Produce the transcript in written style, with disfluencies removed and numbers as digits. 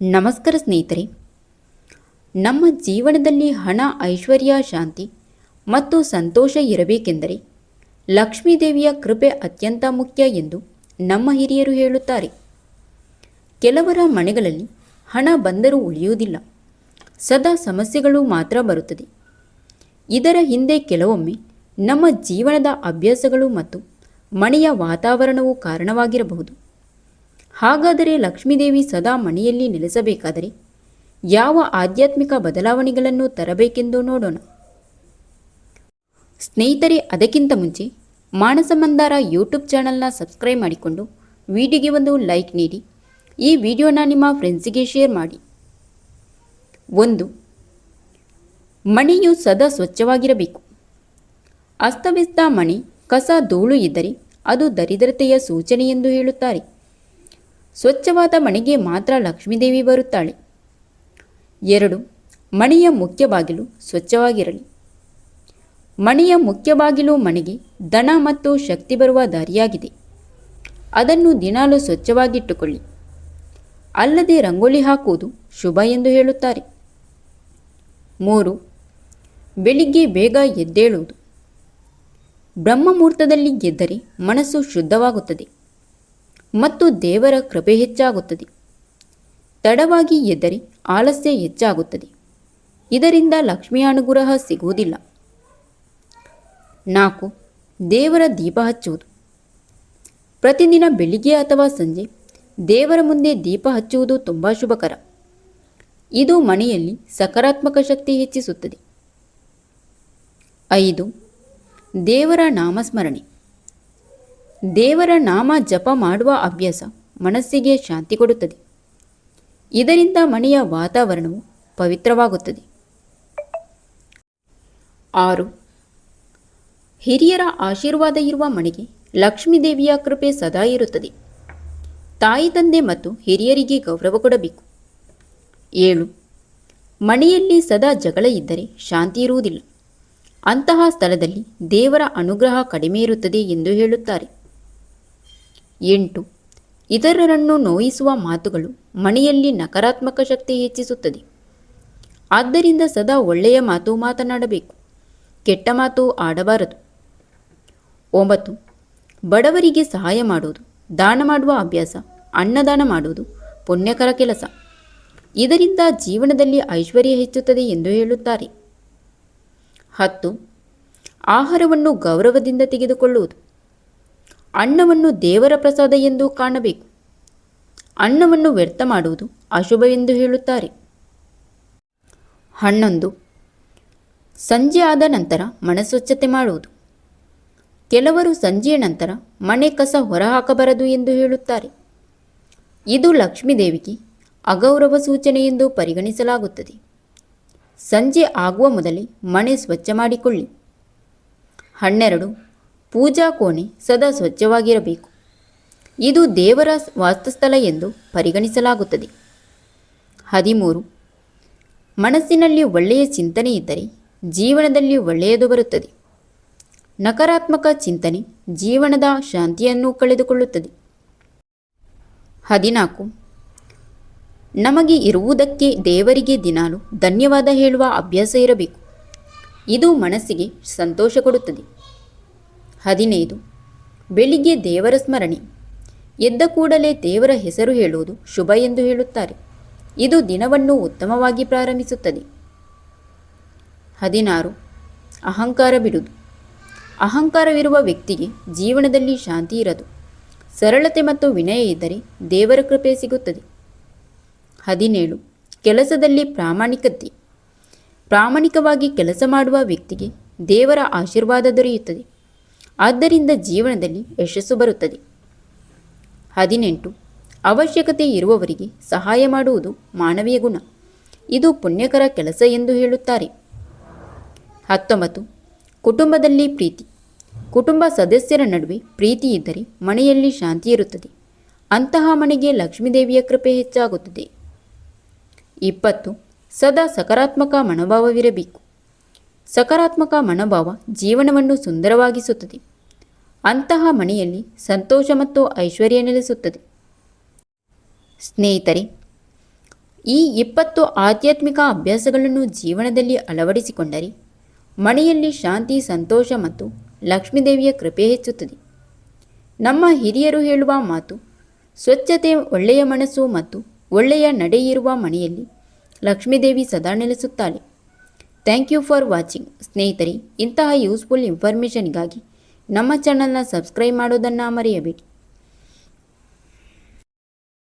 ನಮಸ್ಕಾರ ಸ್ನೇಹಿತರೆ. ನಮ್ಮ ಜೀವನದಲ್ಲಿ ಹಣ, ಐಶ್ವರ್ಯ, ಶಾಂತಿ ಮತ್ತು ಸಂತೋಷ ಇರಬೇಕೆಂದರೆ ಲಕ್ಷ್ಮೀದೇವಿಯ ಕೃಪೆ ಅತ್ಯಂತ ಮುಖ್ಯ ಎಂದು ನಮ್ಮ ಹಿರಿಯರು ಹೇಳುತ್ತಾರೆ. ಕೆಲವರ ಮನೆಗಳಲ್ಲಿ ಹಣ ಬಂದರೂ ಉಳಿಯುವುದಿಲ್ಲ, ಸದಾ ಸಮಸ್ಯೆಗಳು ಮಾತ್ರ ಬರುತ್ತದೆ. ಇದರ ಹಿಂದೆ ಕೆಲವೊಮ್ಮೆ ನಮ್ಮ ಜೀವನದ ಅಭ್ಯಾಸಗಳು ಮತ್ತು ಮನೆಯ ವಾತಾವರಣವು ಕಾರಣವಾಗಿರಬಹುದು. ಹಾಗಾದರೆ ಲಕ್ಷ್ಮೀದೇವಿ ಸದಾ ಮನೆಯಲ್ಲಿ ನೆಲೆಸಬೇಕಾದರೆ ಯಾವ ಆಧ್ಯಾತ್ಮಿಕ ಬದಲಾವಣೆಗಳನ್ನು ತರಬೇಕೆಂದು ನೋಡೋಣ. ಸ್ನೇಹಿತರೆ, ಅದಕ್ಕಿಂತ ಮುಂಚೆ ಮಾನಸ ಮಂದಾರ ಯೂಟ್ಯೂಬ್ ಚಾನಲ್ನ ಸಬ್ಸ್ಕ್ರೈಬ್ ಮಾಡಿಕೊಂಡು ವಿಡಿಯೋಗೆ ಒಂದು ಲೈಕ್ ನೀಡಿ, ಈ ವಿಡಿಯೋನ ನಿಮ್ಮ ಫ್ರೆಂಡ್ಸಿಗೆ ಶೇರ್ ಮಾಡಿ. 1. ಮನೆಯು ಸದಾ ಸ್ವಚ್ಛವಾಗಿರಬೇಕು. ಅಸ್ತವ್ಯಸ್ತ ಮನೆ, ಕಸ, ಧೂಳು ಇದ್ದರೆ ಅದು ದರಿದ್ರತೆಯ ಸೂಚನೆ ಎಂದು ಹೇಳುತ್ತಾರೆ. ಸ್ವಚ್ಛವಾದ ಮನೆಗೆ ಮಾತ್ರ ಲಕ್ಷ್ಮೀದೇವಿ ಬರುತ್ತಾಳೆ. 2. ಮನೆಯ ಮುಖ್ಯ ಬಾಗಿಲು ಸ್ವಚ್ಛವಾಗಿರಲಿ. ಮನೆಯ ಮುಖ್ಯ ಬಾಗಿಲು ಮನೆಗೆ ಧನ ಮತ್ತು ಶಕ್ತಿ ಬರುವ ದಾರಿಯಾಗಿದೆ. ಅದನ್ನು ದಿನಾಲೂ ಸ್ವಚ್ಛವಾಗಿಟ್ಟುಕೊಳ್ಳಿ. ಅಲ್ಲದೆ ರಂಗೋಲಿ ಹಾಕುವುದು ಶುಭ ಎಂದು ಹೇಳುತ್ತಾರೆ. 3. ಬೆಳಿಗ್ಗೆ ಬೇಗ ಎದ್ದೇಳುವುದು. ಬ್ರಹ್ಮಮುಹೂರ್ತದಲ್ಲಿ ಎದ್ದರೆ ಮನಸ್ಸು ಶುದ್ಧವಾಗುತ್ತದೆ ಮತ್ತು ದೇವರ ಕೃಪೆ ಹೆಚ್ಚಾಗುತ್ತದೆ. ತಡವಾಗಿ ಎದ್ದರೆ ಆಲಸ್ಯ ಹೆಚ್ಚಾಗುತ್ತದೆ, ಇದರಿಂದ ಲಕ್ಷ್ಮಿಯ ಅನುಗ್ರಹ ಸಿಗುವುದಿಲ್ಲ. 4. ದೇವರ ದೀಪ ಹಚ್ಚುವುದು. ಪ್ರತಿದಿನ ಬೆಳಿಗ್ಗೆ ಅಥವಾ ಸಂಜೆ ದೇವರ ಮುಂದೆ ದೀಪ ಹಚ್ಚುವುದು ತುಂಬ ಶುಭಕರ. ಇದು ಮನೆಯಲ್ಲಿ ಸಕಾರಾತ್ಮಕ ಶಕ್ತಿ ಹೆಚ್ಚಿಸುತ್ತದೆ. 5. ದೇವರ ನಾಮಸ್ಮರಣೆ. ದೇವರ ನಾಮ ಜಪ ಮಾಡುವ ಅಭ್ಯಾಸ ಮನಸ್ಸಿಗೆ ಶಾಂತಿ ಕೊಡುತ್ತದೆ. ಇದರಿಂದ ಮನೆಯ ವಾತಾವರಣವು ಪವಿತ್ರವಾಗುತ್ತದೆ. 6. ಹಿರಿಯರ ಆಶೀರ್ವಾದ ಇರುವ ಮನೆಗೆ ಲಕ್ಷ್ಮೀದೇವಿಯ ಕೃಪೆ ಸದಾ ಇರುತ್ತದೆ. ತಾಯಿ, ತಂದೆ ಮತ್ತು ಹಿರಿಯರಿಗೆ ಗೌರವ ಕೊಡಬೇಕು. 7. ಮನೆಯಲ್ಲಿ ಸದಾ ಜಗಳ ಇದ್ದರೆ ಶಾಂತಿ ಇರುವುದಿಲ್ಲ. ಅಂತಹ ಸ್ಥಳದಲ್ಲಿ ದೇವರ ಅನುಗ್ರಹ ಕಡಿಮೆ ಇರುತ್ತದೆ ಎಂದು ಹೇಳುತ್ತಾರೆ. 8. ಇತರರನ್ನು ನೋಯಿಸುವ ಮಾತುಗಳು ಮನೆಯಲ್ಲಿ ನಕಾರಾತ್ಮಕ ಶಕ್ತಿ ಹೆಚ್ಚಿಸುತ್ತದೆ. ಆದ್ದರಿಂದ ಸದಾ ಒಳ್ಳೆಯ ಮಾತು ಮಾತನಾಡಬೇಕು, ಕೆಟ್ಟ ಮಾತು ಆಡಬಾರದು. 9. ಬಡವರಿಗೆ ಸಹಾಯ ಮಾಡುವುದು. ದಾನ ಮಾಡುವ ಅಭ್ಯಾಸ, ಅನ್ನದಾನ ಮಾಡುವುದು ಪುಣ್ಯಕರ ಕೆಲಸ. ಇದರಿಂದ ಜೀವನದಲ್ಲಿ ಐಶ್ವರ್ಯ ಹೆಚ್ಚುತ್ತದೆ ಎಂದು ಹೇಳುತ್ತಾರೆ. 10. ಆಹಾರವನ್ನು ಗೌರವದಿಂದ ತೆಗೆದುಕೊಳ್ಳುವುದು. ಅನ್ನವನ್ನು ದೇವರ ಪ್ರಸಾದ ಎಂದು ಕಾಣಬೇಕು. ಅನ್ನವನ್ನು ವ್ಯರ್ಥ ಮಾಡುವುದು ಅಶುಭವೆಂದು ಹೇಳುತ್ತಾರೆ. 11. ಸಂಜೆ ಆದ ನಂತರ ಮನೆ ಸ್ವಚ್ಛತೆ ಮಾಡುವುದು. ಕೆಲವರು ಸಂಜೆಯ ನಂತರ ಮನೆ ಕಸ ಹೊರಹಾಕಬಾರದು ಎಂದು ಹೇಳುತ್ತಾರೆ. ಇದು ಲಕ್ಷ್ಮೀದೇವಿಗೆ ಅಗೌರವ ಸೂಚನೆ ಎಂದು ಪರಿಗಣಿಸಲಾಗುತ್ತದೆ. ಸಂಜೆ ಆಗುವ ಮೊದಲೇ ಮನೆ ಸ್ವಚ್ಛ ಮಾಡಿಕೊಳ್ಳಿ. 12. ಪೂಜಾ ಕೋಣೆ ಸದಾ ಸ್ವಚ್ಛವಾಗಿರಬೇಕು. ಇದು ದೇವರ ವಾಸಸ್ಥಳ ಎಂದು ಪರಿಗಣಿಸಲಾಗುತ್ತದೆ. 13. ಮನಸ್ಸಿನಲ್ಲಿ ಒಳ್ಳೆಯ ಚಿಂತನೆ ಇದ್ದರೆ ಜೀವನದಲ್ಲಿ ಒಳ್ಳೆಯದು ಬರುತ್ತದೆ. ನಕಾರಾತ್ಮಕ ಚಿಂತನೆ ಜೀವನದ ಶಾಂತಿಯನ್ನು ಕಳೆದುಕೊಳ್ಳುತ್ತದೆ. 14. ನಮಗೆ ಇರುವುದಕ್ಕೆ ದೇವರಿಗೆ ದಿನಾಲು ಧನ್ಯವಾದ ಹೇಳುವ ಅಭ್ಯಾಸ ಇರಬೇಕು. ಇದು ಮನಸ್ಸಿಗೆ ಸಂತೋಷ ಕೊಡುತ್ತದೆ. 15. ಬೆಳಿಗ್ಗೆ ದೇವರ ಸ್ಮರಣೆ. ಎದ್ದ ಕೂಡಲೇ ದೇವರ ಹೆಸರು ಹೇಳುವುದು ಶುಭ ಎಂದು ಹೇಳುತ್ತಾರೆ. ಇದು ದಿನವನ್ನು ಉತ್ತಮವಾಗಿ ಪ್ರಾರಂಭಿಸುತ್ತದೆ. 16. ಅಹಂಕಾರ ಬಿಡುವುದು. ಅಹಂಕಾರವಿರುವ ವ್ಯಕ್ತಿಗೆ ಜೀವನದಲ್ಲಿ ಶಾಂತಿ ಇರದು. ಸರಳತೆ ಮತ್ತು ವಿನಯ ಇದ್ದರೆ ದೇವರ ಕೃಪೆ ಸಿಗುತ್ತದೆ. 17. ಕೆಲಸದಲ್ಲಿ ಪ್ರಾಮಾಣಿಕತೆ. ಪ್ರಾಮಾಣಿಕವಾಗಿ ಕೆಲಸ ಮಾಡುವ ವ್ಯಕ್ತಿಗೆ ದೇವರ ಆಶೀರ್ವಾದ ದೊರೆಯುತ್ತದೆ. ಆದ್ದರಿಂದ ಜೀವನದಲ್ಲಿ ಯಶಸ್ಸು ಬರುತ್ತದೆ. 18. ಅವಶ್ಯಕತೆ ಇರುವವರಿಗೆ ಸಹಾಯ ಮಾಡುವುದು ಮಾನವೀಯ ಗುಣ. ಇದು ಪುಣ್ಯಕರ ಕೆಲಸ ಎಂದು ಹೇಳುತ್ತಾರೆ. 19. ಕುಟುಂಬದಲ್ಲಿ ಪ್ರೀತಿ. ಕುಟುಂಬ ಸದಸ್ಯರ ನಡುವೆ ಪ್ರೀತಿ ಇದ್ದರೆ ಮನೆಯಲ್ಲಿ ಶಾಂತಿ ಇರುತ್ತದೆ. ಅಂತಹ ಮನೆಗೆ ಲಕ್ಷ್ಮೀದೇವಿಯ ಕೃಪೆ ಹೆಚ್ಚಾಗುತ್ತದೆ. 20. ಸದಾ ಸಕಾರಾತ್ಮಕ ಮನೋಭಾವವಿರಬೇಕು. ಸಕಾರಾತ್ಮಕ ಮನೋಭಾವ ಜೀವನವನ್ನು ಸುಂದರವಾಗಿಸುತ್ತದೆ. ಅಂತಹ ಮನೆಯಲ್ಲಿ ಸಂತೋಷ ಮತ್ತು ಐಶ್ವರ್ಯ ನೆಲೆಸುತ್ತದೆ. ಸ್ನೇಹಿತರೆ, ಈ 20 ಆಧ್ಯಾತ್ಮಿಕ ಅಭ್ಯಾಸಗಳನ್ನು ಜೀವನದಲ್ಲಿ ಅಳವಡಿಸಿಕೊಂಡರೆ ಮನೆಯಲ್ಲಿ ಶಾಂತಿ, ಸಂತೋಷ ಮತ್ತು ಲಕ್ಷ್ಮೀದೇವಿಯ ಕೃಪೆ ಹೆಚ್ಚುತ್ತದೆ. ನಮ್ಮ ಹಿರಿಯರು ಹೇಳುವ ಮಾತು, ಸ್ವಚ್ಛತೆ, ಒಳ್ಳೆಯ ಮನಸ್ಸು ಮತ್ತು ಒಳ್ಳೆಯ ನಡೆಯಿರುವ ಮನೆಯಲ್ಲಿ ಲಕ್ಷ್ಮೀದೇವಿ ಸದಾ ನೆಲೆಸುತ್ತಾಳೆ. Thank you for watching. ಸ್ನೇಹಿತರೆ, ಇಂತಹ ಯೂಸ್ಫುಲ್ ಇನ್ಫಾರ್ಮೇಷನ್ಗಾಗಿ ನಮ್ಮ ಚಾನಲ್ನ ಸಬ್ಸ್ಕ್ರೈಬ್ ಮಾಡೋದನ್ನು ಮರೆಯಬೇಡಿ.